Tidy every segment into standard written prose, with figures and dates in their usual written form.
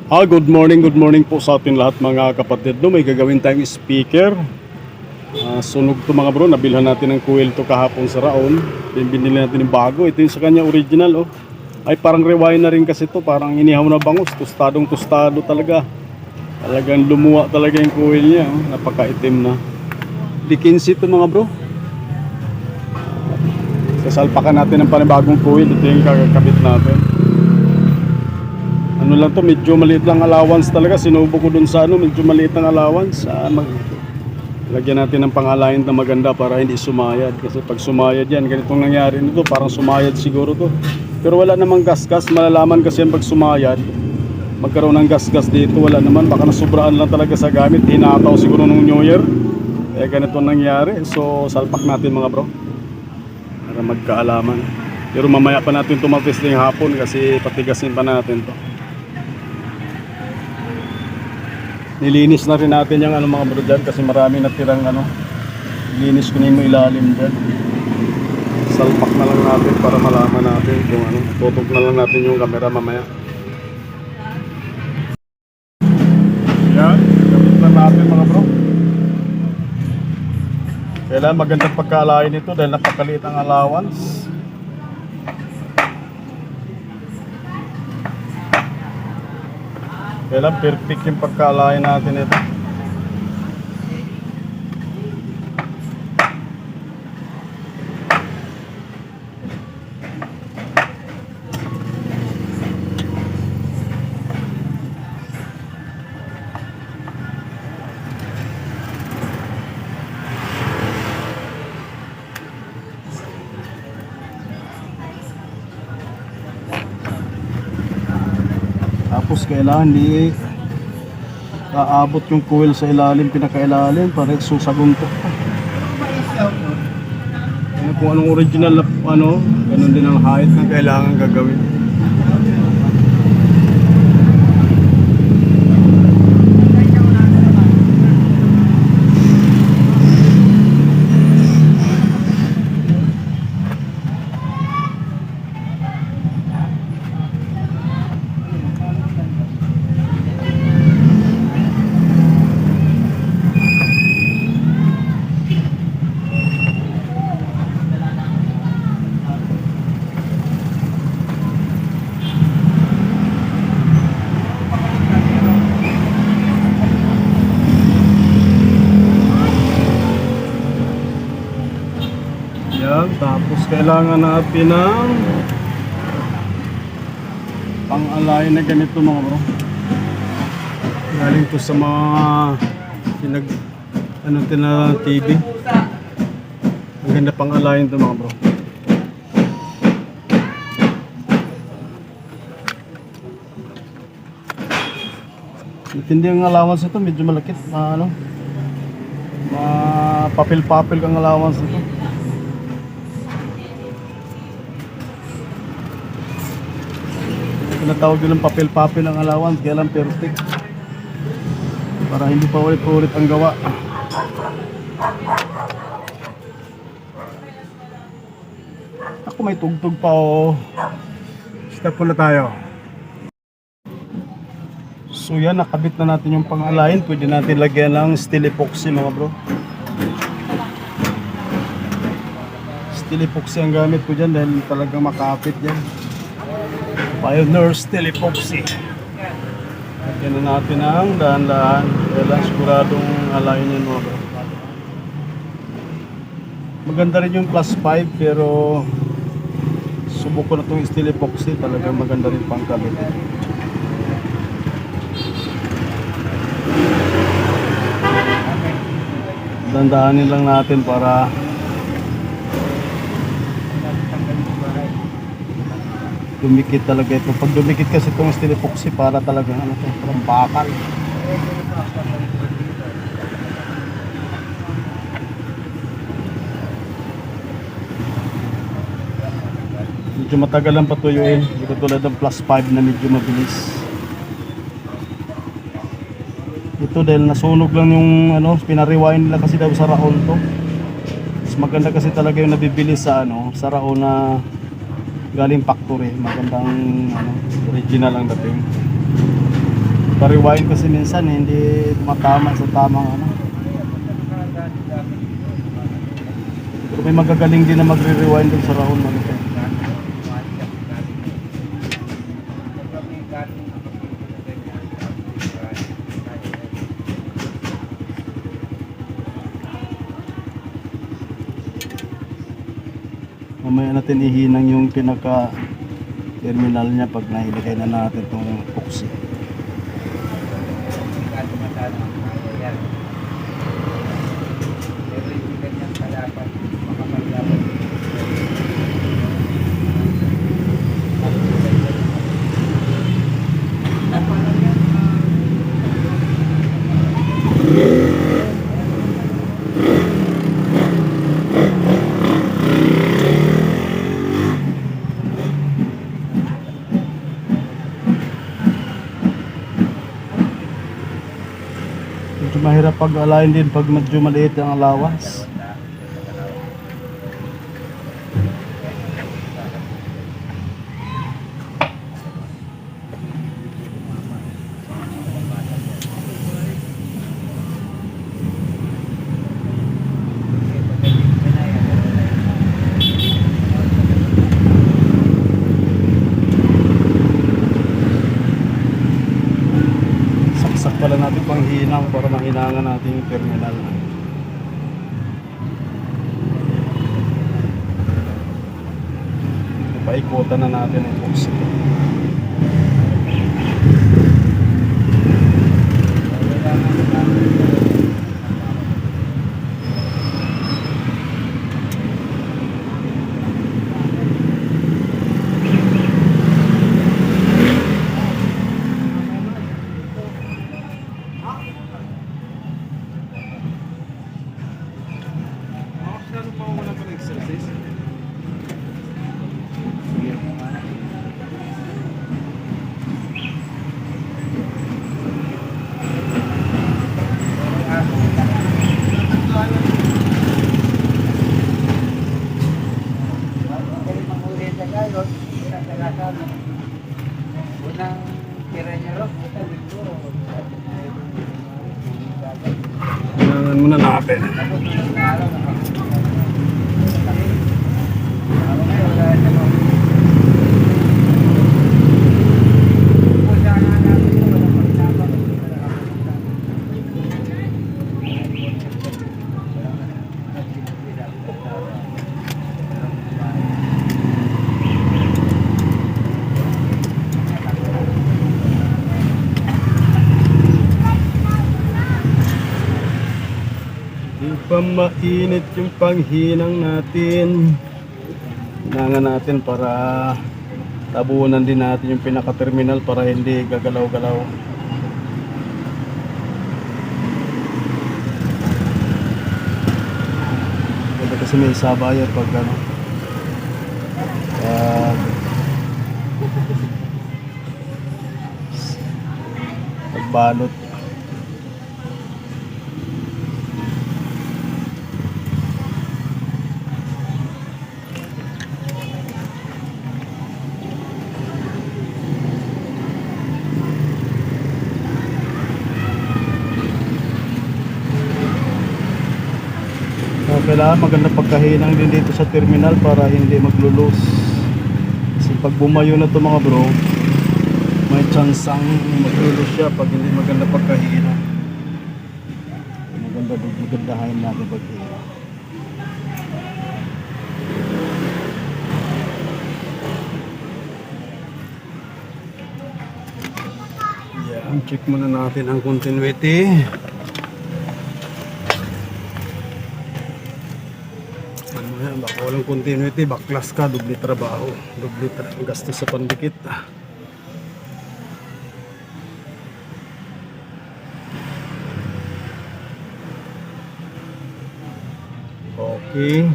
Good morning po sa atin lahat mga kapatid. No, may gagawin tayong speaker. Sunog to mga bro, nabilhan natin ng coil to kahapon sa Raon. Binili natin yung bago. Ito yung sa kanya original oh. Ay parang rewind na rin kasi to, parang inihaw na bangus, tostadong tostado talaga. Talagang lumuwa talaga yung coil niya oh. Napakaitim na. Dikinsi to mga bro. Sasalpakan natin ng panibagong coil. Ito yung kakabit natin. Ano lang to, medyo maliit lang allowance talaga. Sinubo ko dun sa medyo maliit ang allowance. Lagyan natin ng pangalayan na maganda para hindi sumayad. Kasi pag sumayad yan, ganitong nangyari nito, parang sumayad siguro to. Pero wala namang gas-gas. Malalaman kasi yan pag sumayad. Magkaroon ng gas-gas dito, wala naman. Baka nasubraan lang talaga sa gamit. Hinataw siguro nung New Year. Kaya ganito nangyari. So salpak natin mga bro, para magkaalaman. Pero mamaya pa natin tumatesting hapon kasi patigasin pa natin to. Nilinis na rin natin yung mga bro dyan kasi marami natirang nilinis ko na yung ilalim dyan. Salpak na lang natin para malaman natin kung tutok na lang natin yung camera mamaya. Yan, gamit na natin mga bro. Kailangan magandang pagkaalain ito dahil napakaliit ang allowance. Kailan perfect yung pagkalain natin ito. Tapos kailangan di aabot yung coil sa ilalim, pinakailalim para susaguntok pa. Kung anong original na ganun din ang height na kailangan gagawin. Tapos kailangan natin ng pang-alay na ganito mga bro. Galing to sa mga TV. Ang ganda pang-alayin to mga bro. Hindi ang allowance ito, medyo malakit. Papel-papel kang allowance ito. Tinatawag din ng papel-papel ang allowance, kaya lang perfect para hindi pa ulit-ulit ang gawa. Ako may tugtog pa oh. Step na tayo. So yan, nakabit na natin yung pang-align. Pwede natin lagyan ng steel epoxy mga bro. Steel epoxy ang gamit ko dyan dahil talagang makapit yan. Pioneer Steel Epoxy. Lagyan na natin ang dahan-dahan. Kailangan siguradong alayin yan mo. Maganda rin yung plus 5 pero subok ko na itong Steel Epoxy. Talagang maganda rin pang kabit. Dandahanin lang natin para dumikit talaga ito. Pag dumikit kasi itong steel epoxy para talaga parang bakal. Medyo matagal lang patuyuin. Hindi ko tulad ng plus 5 na medyo mabilis. Ito dahil nasunog lang yung pinarewind nila kasi daw sa Raon to. Mas maganda kasi talaga yung nabibili sa sa Raon na galing factory, magandang original ang dating. Pa-rewind kasi minsan hindi tumatama sa tamang ano. Pero may magagaling din na magre-rewind dun sa Rahon Manito. Mamaya natin ihinang yung pinaka terminal niya pag nailagay na natin itong epoxy. Medyo mahirap pag-align din pag medyo maliit ang allowance. Saksak pala natin pang hinang para mahinangan natin yung terminal. Paikutan na natin ang epoxy. Unang tira niya ro, Hinangan muna natin. Di pa mainit yung panghinang natin. Hinangan natin para tabunan din natin yung pinaka-terminal para hindi gagalaw-galaw. Kasi may sabayan pag ano. Pagbalot. Kailangan maganda pagkahinang din dito sa terminal para hindi maglulus. Kasi pag bumayo na to mga bro, may chance ang maglulus siya pag hindi maganda pagkahinang. Magandahin natin pagkahinang. Yan, check muna natin ang continuity. Baka walang continuity, baklas ka, doble trabaho, doble gastos sa pandikit. Okay,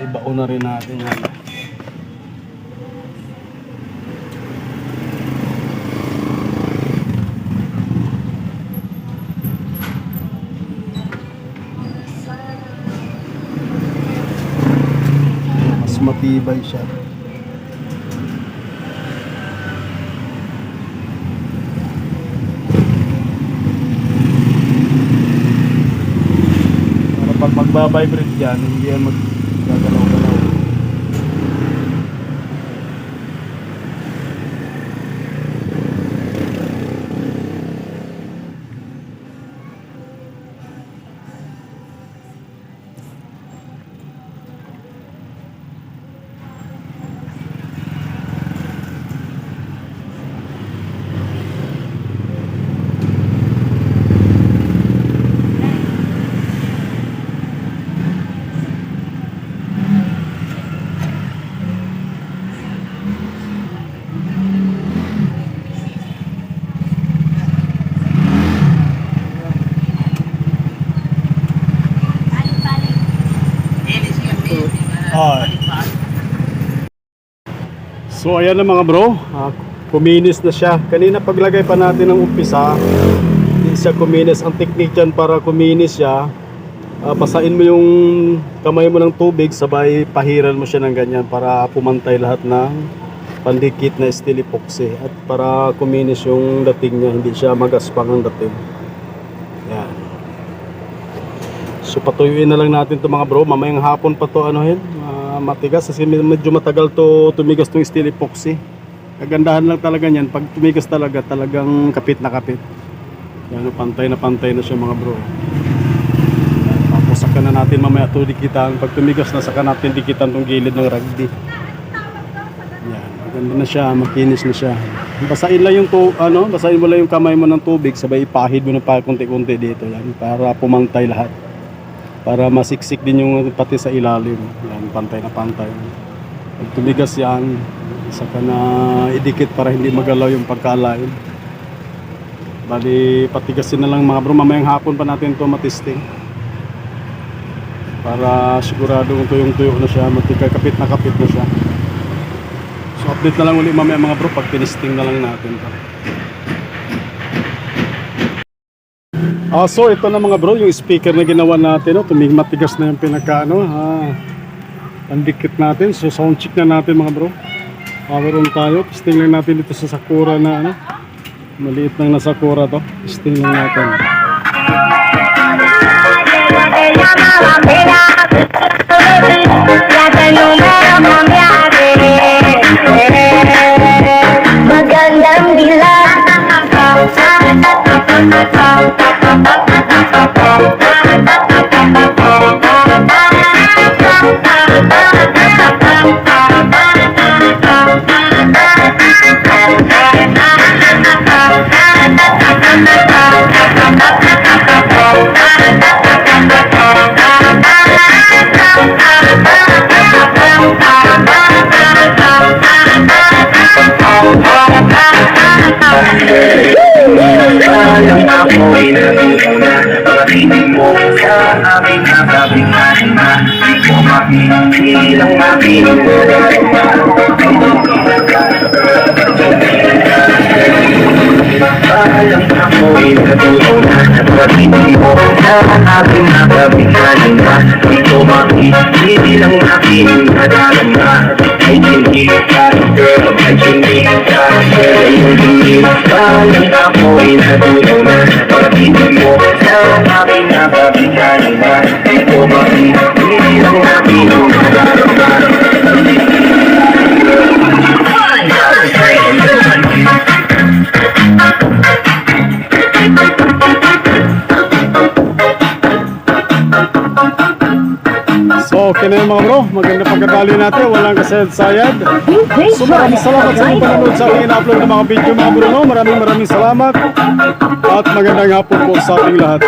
ibaon na rin natin yan. Matibay siya. magbabibrate dyan, hindi yan maggagalaw-galaw. So ayan na mga bro, kuminis na siya. Kanina paglagay pa natin ng umpisa, hindi siya kuminis. Ang technique dyan para kuminis siya, basain mo yung kamay mo ng tubig, sabay pahiran mo siya ng ganyan para pumantay lahat ng pandikit na steel epoxy. At para kuminis yung dating niya, hindi siya magaspang ang dating. Yan. So patuyuin na lang natin to mga bro, mamayang hapon pa to matigas kasi medyo matagal to tumigas tong steel epoxy. Kagandahan lang talaga niyan, pag tumigas talaga talagang kapit na kapit. Yan, pantay na siya mga bro. Yan, tapos saka na natin mamaya ito dikitan. Pag tumigas na saka natin dikitan tong gilid ng rugby. Yan, maganda na siya, makinis na siya. Basain lang yung basain mo lang yung kamay mo ng tubig, sabay ipahid mo na pa konti-konti dito yan para pumantay lahat. Para masiksik din yung pati sa ilalim. Yan, pantay na pantay. Pag tumigas yan, saka na idikit para hindi magalaw yung pagkalain. Bali, patigasin na lang mga bro. Mamayang hapon pa natin ito matisting. Para siguradong tuyong-tuyo na siya. Kapit na siya. So update na lang ulit mamaya mga bro pag tinisting na lang natin ito. So ito na mga bro, yung speaker na ginawa natin, matigas na yung pandikit natin. So sound check na natin mga bro. Power on tayo, testing lang natin dito sa Sakura na maliit lang na Sakura to. Testing lang natin. Magandang bilang ako'y natutuna pag-ibig mo sa aming nakabihan na di ko mapipilang aking alam ako'y natutuna pag-ibig mo sa aming nakabihan na di ko mapipilang aking nadarama. I can hear that girl, I can hear that girl, I can hear alam ako'y natutuna pag-ibig mo sa aking nakabihan na di ko mapipilang aking nadarama. So okay na yung mga bro, maganda pagkatali natin, walang kasayad-sayad. So maraming salamat sa mga panonood sa ating ina-upload ng mga video mga bro. Maraming salamat at magandang hapon po sa ating lahat.